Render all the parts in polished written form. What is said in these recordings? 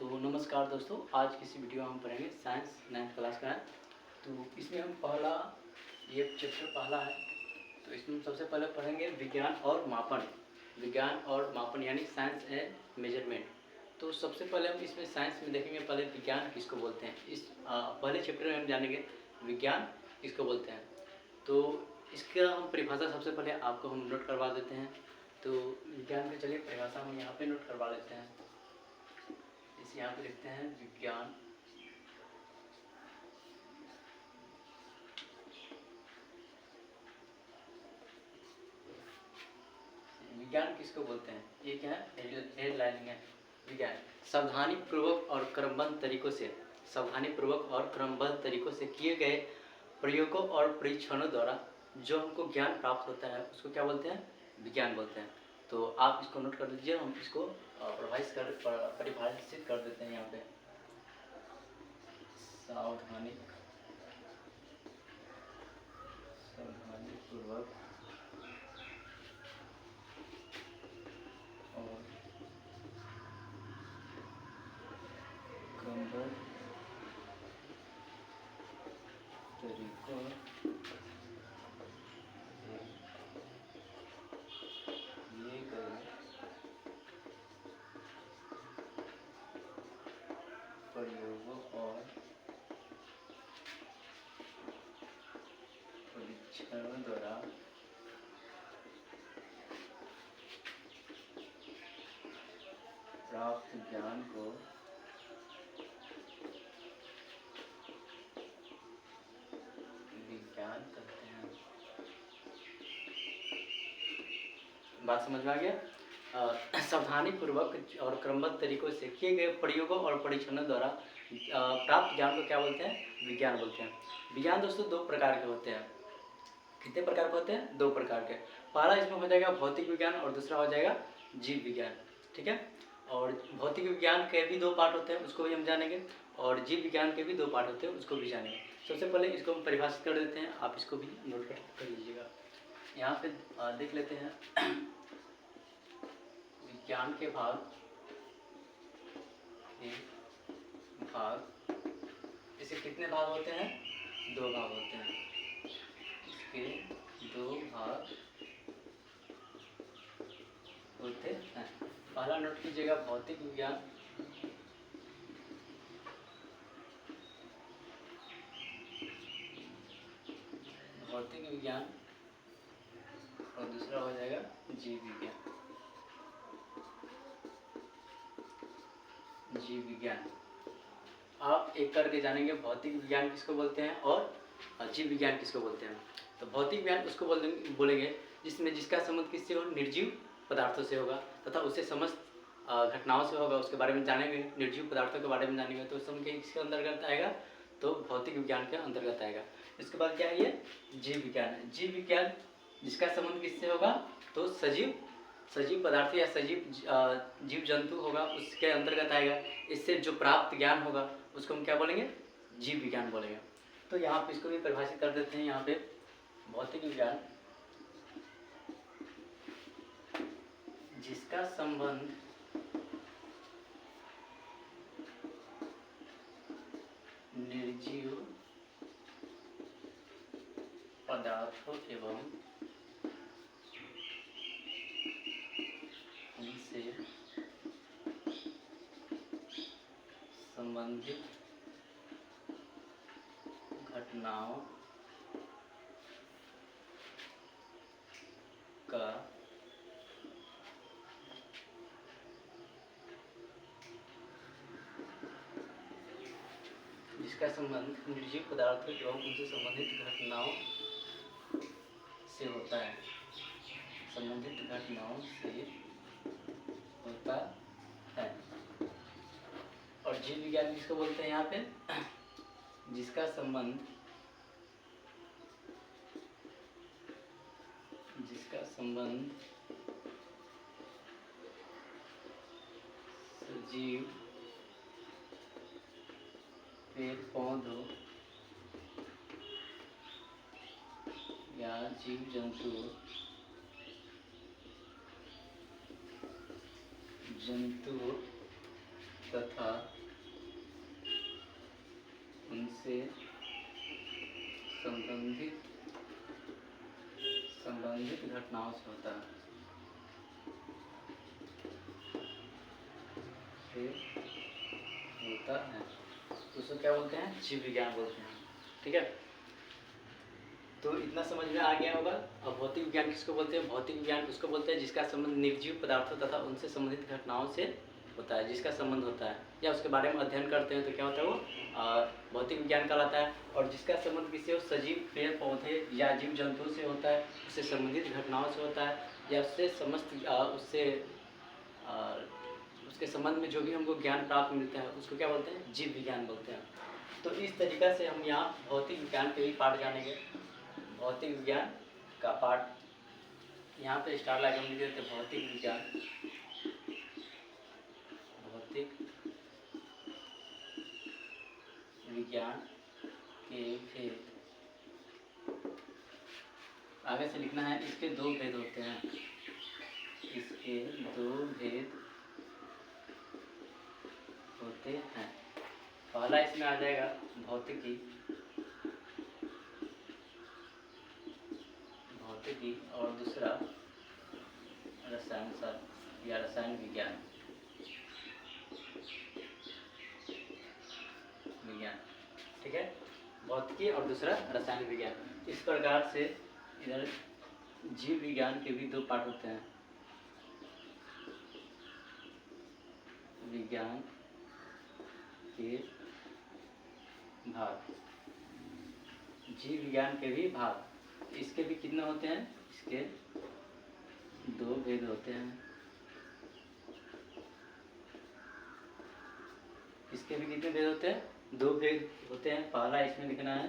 तो नमस्कार दोस्तों, आज किसी वीडियो में हम पढ़ेंगे साइंस 9th क्लास का है। तो इसमें हम ये चैप्टर पहला है। तो इसमें हम सबसे पहले पढ़ेंगे विज्ञान और मापन यानी साइंस एंड मेजरमेंट। तो सबसे पहले हम इसमें साइंस में देखेंगे पहले विज्ञान किसको बोलते हैं। इस पहले चैप्टर में हम जानेंगे विज्ञान किसको बोलते हैं। तो इसका हम परिभाषा सबसे पहले आपको हम नोट करवा देते हैं। तो विज्ञान की चलिए परिभाषा हम यहाँ पे नोट करवा देते हैं। इस यहाँ पे लिखते हैं विज्ञान। विज्ञान किसको बोलते हैं, ये क्या है, हेडलाइनिंग है। विज्ञान सावधानी पूर्वक और क्रमबद्ध तरीकों से किए गए प्रयोगों और परीक्षणों द्वारा जो हमको ज्ञान प्राप्त होता है उसको क्या बोलते हैं, विज्ञान बोलते हैं। तो आप इसको नोट कर लीजिए, हम इसको परिभाषित कर देते हैं यहाँ पे। सावधानी पूर्वक और क्रमबद्ध तरीकों ये गए प्रयोगों और परीक्षणों द्वारा प्राप्त ज्ञान को विज्ञान कहते हैं। बात समझ में आ गया। सावधानी पूर्वक और क्रमबद्ध तरीकों से किए गए प्रयोगों और परीक्षणों द्वारा प्राप्त ज्ञान को क्या बोलते हैं, विज्ञान बोलते हैं। विज्ञान दोस्तों दो प्रकार के होते हैं। कितने प्रकार के होते हैं, दो प्रकार के। पहला इसमें हो जाएगा भौतिक विज्ञान और दूसरा हो जाएगा जीव विज्ञान, ठीक है। और भौतिक विज्ञान के भी दो पार्ट होते हैं, उसको भी हम जानेंगे, और जीव विज्ञान के भी दो पार्ट होते हैं, उसको भी जानेंगे। सबसे पहले इसको हम परिभाषित कर देते हैं, आप इसको भी नोट कर लीजिएगा। यहाँ पे देख लेते हैं विज्ञान के भाग इसके कितने भाग होते हैं, दो भाग होते हैं। इसके दो भाग होते हैं। पहला नोट कीजिएगा भौतिक विज्ञान, और दूसरा हो जाएगा जीव विज्ञान। आप एक करके जानेंगे भौतिक विज्ञान किसको बोलते हैं और जीव विज्ञान किसको बोलते हैं। तो भौतिक विज्ञान उसको बोलेंगे जिसका संबंध किससे हो, निर्जीव पदार्थों से होगा तथा उससे समस्त घटनाओं से होगा, उसके बारे में जानेंगे, निर्जीव पदार्थों के बारे में जानेंगे। तो समझ किसके अंतर्गत आएगा, तो भौतिक विज्ञान के अंतर्गत आएगा। इसके बाद क्या है, ये जीव विज्ञान है। जीव विज्ञान जिसका संबंध किससे होगा, तो सजीव पदार्थ या जीव जंतु होगा, उसके अंतर्गत आएगा। इससे जो प्राप्त ज्ञान होगा उसको हम क्या बोलेंगे, जीव विज्ञान बोलेंगे। तो यहाँ पे इसको भी परिभाषित कर देते हैं। यहाँ पे भौतिक विज्ञान जिसका संबंध निर्जीव पदार्थों एवं उनसे संबंधित घटनाओं का जिसका संबंध निर्जीव पदार्थों एवं उनसे संबंधित घटनाओं से होता है, और जीव विज्ञान किसको बोलते हैं, यहाँ पे जिसका संबंध सजीव पेड़ पौधों या जीव जंतु तथा से संबंधित घटनाओं से होता है, उसको क्या बोलते हैं? जीव विज्ञान बोलते हैं। ठीक है, तो इतना समझ में आ गया होगा। अब भौतिक विज्ञान किसको बोलते हैं? भौतिक विज्ञान उसको बोलते हैं जिसका संबंध निर्जीव पदार्थों तथा उनसे संबंधित घटनाओं से होता है, जिसका संबंध होता है या उसके बारे में अध्ययन करते हैं तो क्या होता है वो भौतिक विज्ञान कहलाता है। और जिसका संबंध किसी हो सजीव पेड़ पौधे या जीव जंतुओं से होता है, उससे संबंधित घटनाओं से होता है या उससे उसके संबंध में जो भी हमको ज्ञान प्राप्त मिलता है उसको क्या बोलते हैं? जीव विज्ञान बोलते हैं। तो इस तरीक़ा से हम यहाँ भौतिक विज्ञान के भी पाठ जानेंगे। भौतिक विज्ञान का पाठ यहाँ पे स्टार लगा हम लिख देते हैं, भौतिक विज्ञान के भेद। आगे से लिखना है, इसके दो भेद होते हैं, इसके दो भेद होते हैं। पहला इसमें आ जाएगा भौतिकी और दूसरा रसायन शास्त्र या रसायन विज्ञान। ठीक है, भौतिकी और दूसरा रसायन विज्ञान। इस प्रकार से इधर जीव विज्ञान के भी दो पाठ होते हैं, विज्ञान के भाग, जीव विज्ञान के भी भाग। इसके भी कितने होते हैं? इसके दो भेद होते हैं। इसके भी कितने भेद होते हैं? दो भेद होते हैं। पहला इसमें लिखना है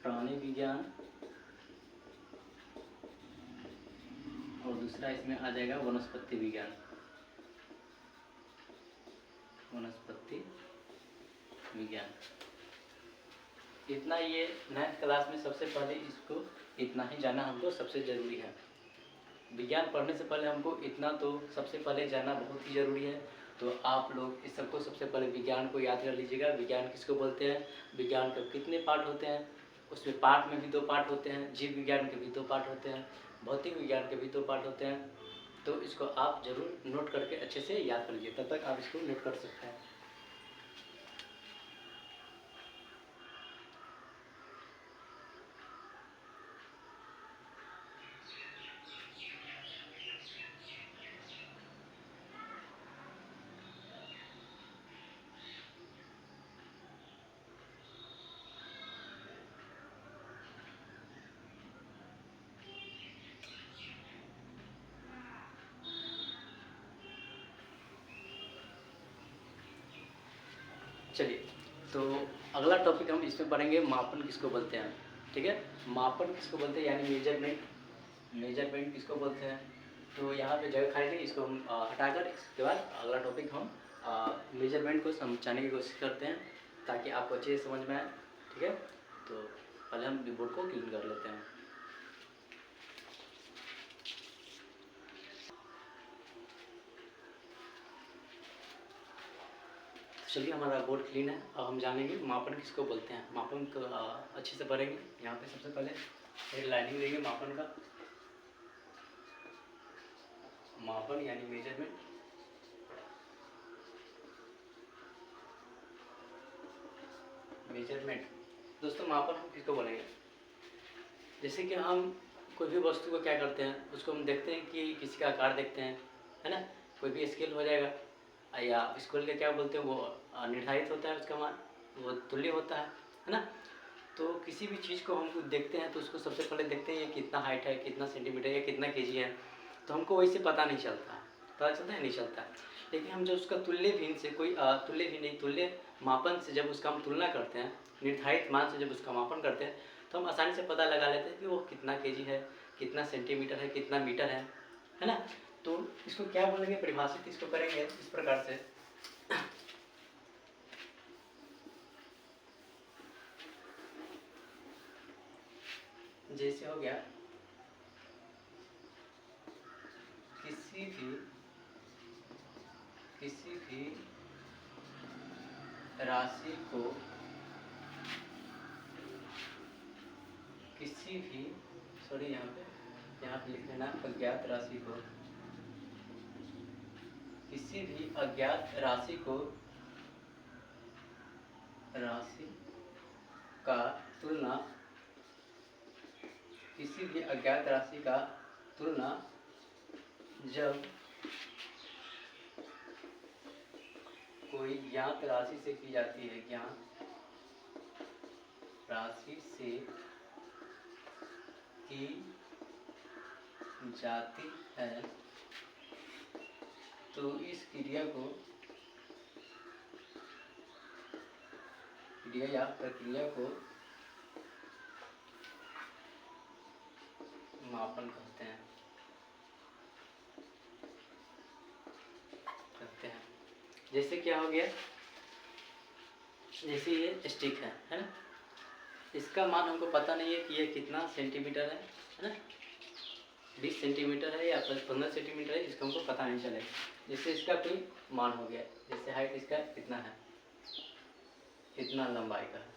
प्राणी विज्ञान और दूसरा इसमें आ जाएगा वनस्पति विज्ञान। इतना ये 9th क्लास में सबसे पहले इसको इतना ही जानना हमको सबसे ज़रूरी है। विज्ञान पढ़ने से पहले हमको इतना तो सबसे पहले जानना बहुत ही ज़रूरी है। तो आप लोग इस सबको सबसे पहले विज्ञान को याद कर लीजिएगा। विज्ञान किसको बोलते हैं? विज्ञान के कितने पार्ट होते हैं? उसमें पार्ट में भी दो पार्ट होते हैं। जीव विज्ञान के भी दो पार्ट होते हैं, भौतिक विज्ञान के भी दो पार्ट होते हैं। तो इसको आप ज़रूर नोट करके अच्छे से याद कर लीजिए, तब तक आप इसको नोट कर सकते हैं। चलिए, तो अगला टॉपिक हम इसमें पढ़ेंगे, मापन किसको बोलते हैं। ठीक है, मापन किसको बोलते हैं यानी मेजरमेंट किसको बोलते हैं। तो यहाँ पे जगह खाली नहीं, इसको हम हटाकर इसके बाद अगला टॉपिक हम मेजरमेंट को समझाने की कोशिश करते हैं ताकि आपको अच्छे से समझ में आए। ठीक है, तो पहले हम बोर्ड को क्लीन कर लेते हैं। चलिए, हमारा बोर्ड क्लीन है। अब हम जानेंगे मापन किसको बोलते हैं। मापन को अच्छे से पढ़ेंगे। यहाँ पे सबसे पहले एक लाइनिंग देंगे मापन का। मापन यानी मेजरमेंट। दोस्तों, मापन हम किसको बोलेंगे? जैसे कि हम कोई भी वस्तु को क्या करते हैं, उसको हम देखते हैं कि किसी का आकार देखते हैं, है ना। कोई भी स्केल हो जाएगा या स्केल के क्या बोलते हैं, वो निर्धारित होता है, उसका मान वो तुल्य होता है ना। तो किसी भी चीज़ को हम देखते हैं तो उसको सबसे पहले देखते हैं ये कितना हाइट है, कितना सेंटीमीटर या कितना केजी है। तो हमको वैसे पता नहीं चलता, पता चलता है नहीं चलता। लेकिन हम जब उसका तुल्य भिन्न से तुल्य मापन से जब उसका हम तुलना करते हैं, निर्धारित मान से जब उसका मापन करते हैं, तो हम आसानी से पता लगा लेते हैं कि वो कितना केजी है, कितना सेंटीमीटर है, कितना मीटर है ना। तो इसको क्या बोलेंगे, परिभाषित इसको करेंगे इस प्रकार से। जैसे हो गया, किसी भी राशि को किसी भी सॉरी यहाँ पे लिख लेना अज्ञात राशि को, किसी भी अज्ञात राशि का तुलना, किसी भी अज्ञात राशि का तुलना जब कोई ज्ञात राशि से की जाती है, ज्ञात राशि से की जाती है, तो इस क्रिया या प्रक्रिया को मापन कहते हैं। जैसे क्या हो गया, जैसे ये स्टिक है ना, इसका मान हमको पता नहीं है कि ये कितना सेंटीमीटर है ना, 20 सेंटीमीटर है या 15 सेंटीमीटर है, इसका हमको पता नहीं चलेगा। जैसे इसका कोई मान हो गया, जैसे हाइट इसका कितना है, कितना लंबाई का है,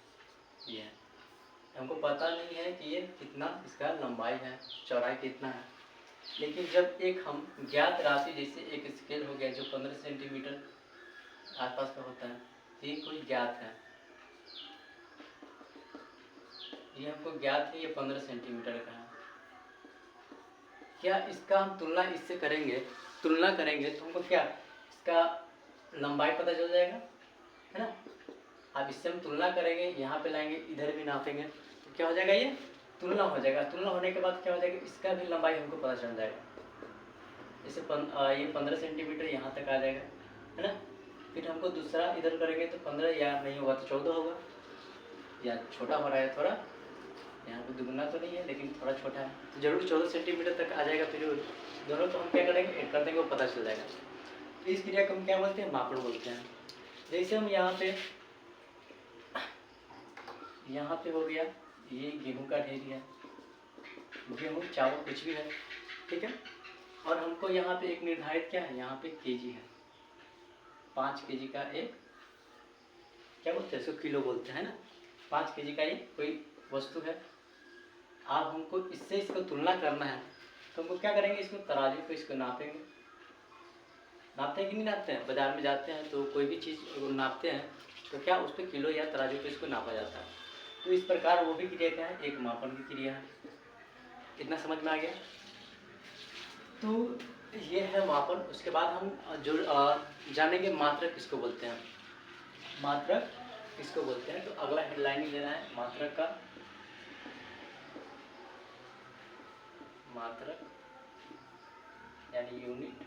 ये है, हमको पता नहीं है कि ये कितना इसका लंबाई है, चौड़ाई कितना है। लेकिन जब एक हम ज्ञात राशि, जैसे एक स्केल हो गया जो 15 सेंटीमीटर आसपास का होता है, ये कोई ज्ञात है, ये हमको ज्ञात है, ये 15 सेंटीमीटर का है। क्या इसका हम तुलना इससे करेंगे, तो हमको क्या इसका लंबाई पता चल जाएगा, है ना। अब इससे हम तुलना करेंगे, यहाँ पे लाएंगे, इधर भी नापेंगे, तो क्या हो जाएगा, ये तुलना हो जाएगा। तुलना होने के बाद क्या हो जाएगा, इसका भी लंबाई हमको पता चल जाएगा। जैसे ये 15 सेंटीमीटर यहाँ तक आ जाएगा, है ना। फिर हमको दूसरा इधर करेंगे तो 15 या नहीं होगा तो 14 होगा, या छोटा हो रहा है थोड़ा, यहाँ पे दुगना तो नहीं है लेकिन थोड़ा छोटा है, तो जरूर 14 सेंटीमीटर तक आ जाएगा। फिर दोनों को हम क्या करेंगे, ऐड कर देंगे, वो पता चल जाएगा। तो इस क्रिया को हम क्या बोलते हैं, मापन बोलते हैं। जैसे हम यहाँ पे हो गया, ये गेहूं का ढेरी है, गेहूं चावल कुछ भी है, ठीक है। और हमको यहाँ पे एक निर्धारित क्या है, यहाँ पे केजी है, 5 केजी का एक क्या बोलते हैं, इसको किलो बोलते हैं ना, 5 केजी का ये कोई वस्तु है। आप हमको इससे इसको तुलना करना है, तो हमको क्या करेंगे, इसको तराजू को इसको नापेंगे। नापते हैं कि नहीं नापते हैं, बाजार में जाते हैं तो कोई भी चीज़ नापते हैं तो क्या उस पर किलो या तराजू पे इसको नापा जाता है। तो इस प्रकार वो भी क्रिया क्या है, एक मापन की क्रिया है। इतना समझ में आ गया। तो ये है मापन। उसके बाद हम जो जानेंगे मात्रक किसको बोलते हैं, मात्रक किसको बोलते हैं। तो अगला हेडलाइन ही लेना है, मात्रक का, मात्रक यानी यूनिट।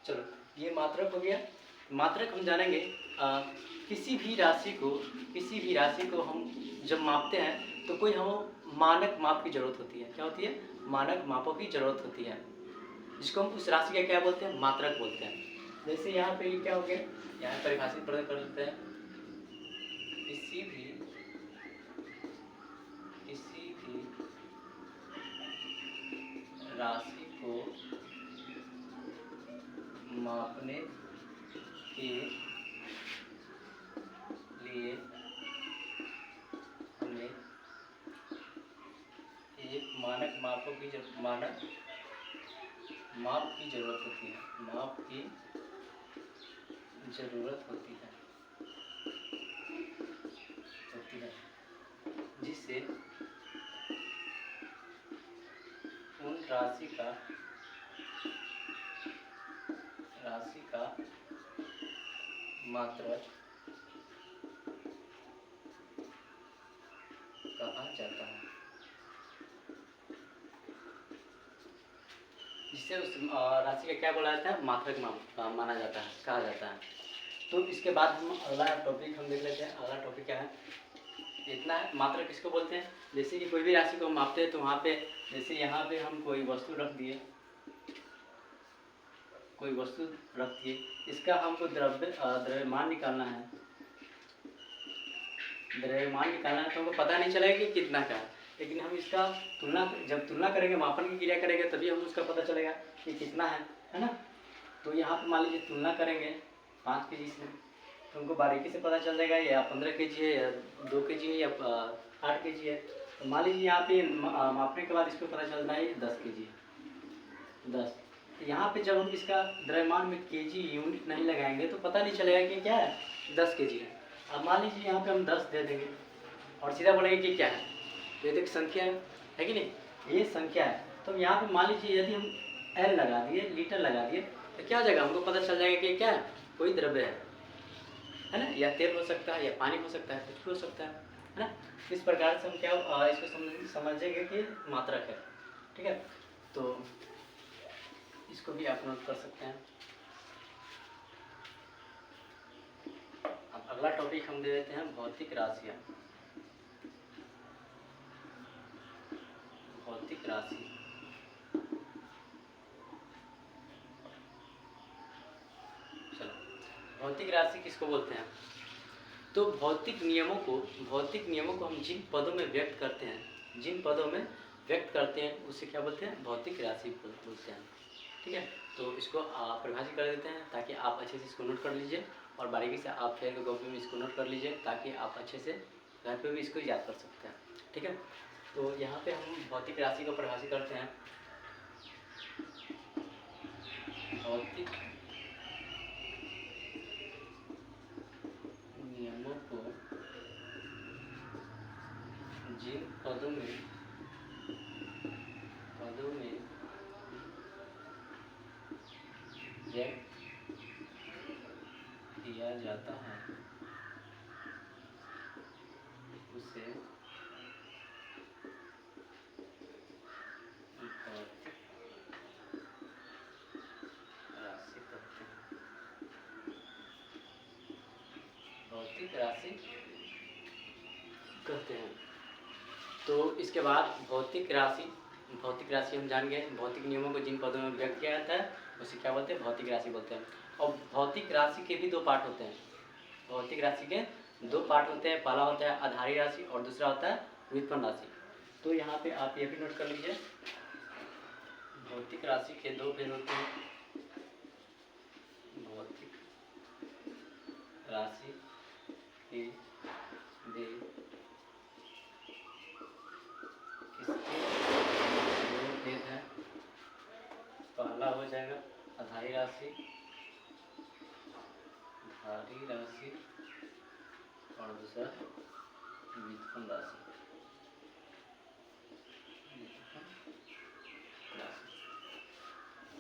चलो ये मात्रक हो गया। मात्रक हम जानेंगे, किसी भी राशि को हम जब मापते हैं तो कोई हम मानक माप की जरूरत होती है। क्या होती है, मानक मापों की जरूरत होती है, जिसको हम उस राशि का क्या बोलते हैं, मात्रक बोलते हैं। जैसे यहाँ पे क्या हो गया, यहाँ परिभाषित प्रदान कर देते हैं, किसी भी राशि को मापने के लिए हमें एक मानक माप की जरूरत होती है, जिससे उन राशि का मात्रक कहा जाता है, जिससे उस राशि का क्या बोला जाता है, मात्रक माना जाता है, कहा जाता है। तो इसके बाद हम अगला टॉपिक हम देख लेते हैं। अगला टॉपिक क्या है, इतना है, मात्रक किसको बोलते हैं। जैसे कि कोई भी राशि को हम मापते हैं तो वहाँ पे, जैसे यहाँ पे हम कोई वस्तु रख दिए, इसका हमको द्रव्यमान निकालना है। तो हमको पता नहीं चलेगा कि कितना का है, लेकिन हम इसका जब तुलना करेंगे, मापन की क्रिया करेंगे, तभी हम उसका पता चलेगा कि कितना है ना। तो यहाँ पे मान लीजिए तुलना करेंगे 5 केजी से, तो हमको बारीकी से पता चल जाएगा या 15 केजी है या 2 केजी है या 8 केजी है। तो मान लीजिए यहाँ पे मापने के बाद इसको पता चलता है 10 केजी है, 10। तो यहाँ पे जब हम इसका द्रव्यमान में केजी यूनिट नहीं लगाएंगे तो पता नहीं चलेगा कि क्या है, 10 केजी है। अब मान लीजिए यहाँ पे हम 10 दे देंगे और सीधा बोलेंगे कि क्या है, तो ये तो एक संख्या है कि नहीं, ये संख्या है। तो यहाँ पे मान लीजिए यदि हम एल लगा दिए, लीटर लगा दिए, तो क्या हो जाएगा, हमको पता चल जाएगा कि क्या है, कोई द्रव्य है ना, या तेल हो सकता है या पानी हो सकता है, कुछ भी हो सकता है ना। इस प्रकार से हम क्या इसको समझेंगे कि मात्रक है, ठीक है। तो इसको भी आप नोट कर सकते हैं। अब अगला टॉपिक हम दे देते हैं भौतिक राशियाँ। भौतिक राशि, चलो भौतिक राशि किसको बोलते हैं? तो भौतिक नियमों को हम जिन पदों में व्यक्त करते हैं, उसे क्या बोलते हैं, भौतिक राशि बोलते हैं, ठीक है। तो इसको परिभाषित कर देते हैं ताकि आप अच्छे से इसको नोट कर लीजिए और बारीकी से आप फेयर के कॉपी में इसको नोट कर लीजिए ताकि आप अच्छे से घर पे भी इसको याद कर सकते हैं, ठीक है। तो यहाँ पे हम भौतिक राशि को परिभाषित करते हैं, भौतिक नियमों को जिन पदों में व्यक्त किया जाता है उसे भौतिक राशि कहते हैं। भौतिक राशि कहते हैं। तो इसके बाद भौतिक राशि हम जान गए, भौतिक नियमों को जिन पदों में व्यक्त किया जाता है उसे क्या बोलते हैं, भौतिक राशि बोलते हैं। और भौतिक राशि के भी 2 पार्ट होते हैं। भौतिक राशि के 2 पार्ट होते हैं, पहला होता है आधारी राशि और दूसरा होता है व्युत्पन्न राशि। तो यहाँ पे आप ये भी नोट कर लीजिए, भौतिक राशि के 2 भेद होते हैं। भौतिक राशि के भेद है, पहला हो जाएगा आधारी राशि और दूसरा व्युत्पन्न राशि।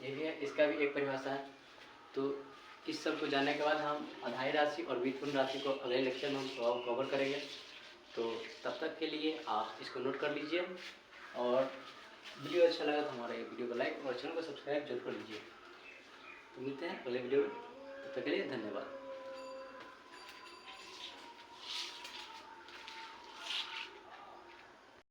ये भी है, इसका भी एक परिभाषा है। तो इस सब को जानने के बाद हम आधारी राशि और व्युत्पन्न राशि को अगले लेक्चर में हम कवर करेंगे। तो तब तक के लिए आप इसको नोट कर लीजिए और वीडियो अच्छा लगा तो हमारे वीडियो को लाइक और चैनल को सब्सक्राइब जरूर कर लीजिए। तो मिलते हैं अगले वीडियो में, तब तक के लिए धन्यवाद।